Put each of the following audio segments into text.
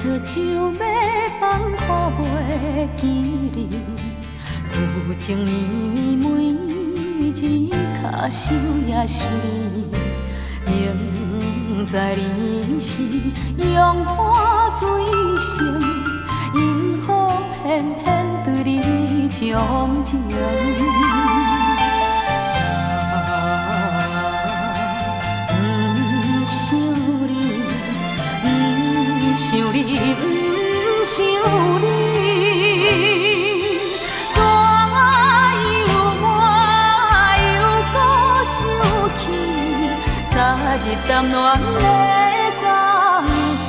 出就要放，看袂见你，旧情绵绵每字脚手也是你，明知你是用破水性，因何偏偏对你钟情？想你，不想你，怎又我又搁想起昨日谈恋的港边。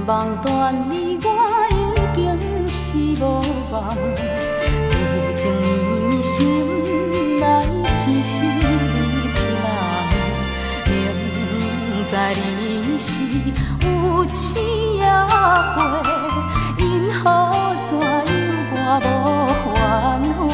梦断你，我已经是无望。旧情绵绵，心内只是你一人。明知你是有痴也会，因何怎样我无反悔？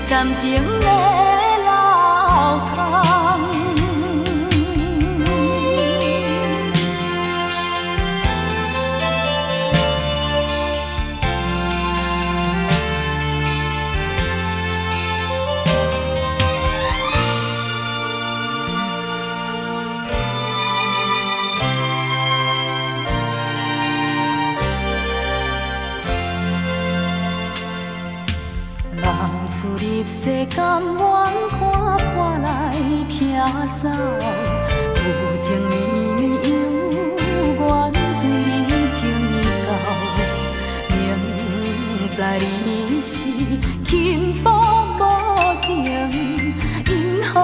感情的老汤。出入世间，远看破来撇走，旧情绵绵犹原对你情意厚。明知你是轻薄无情，因何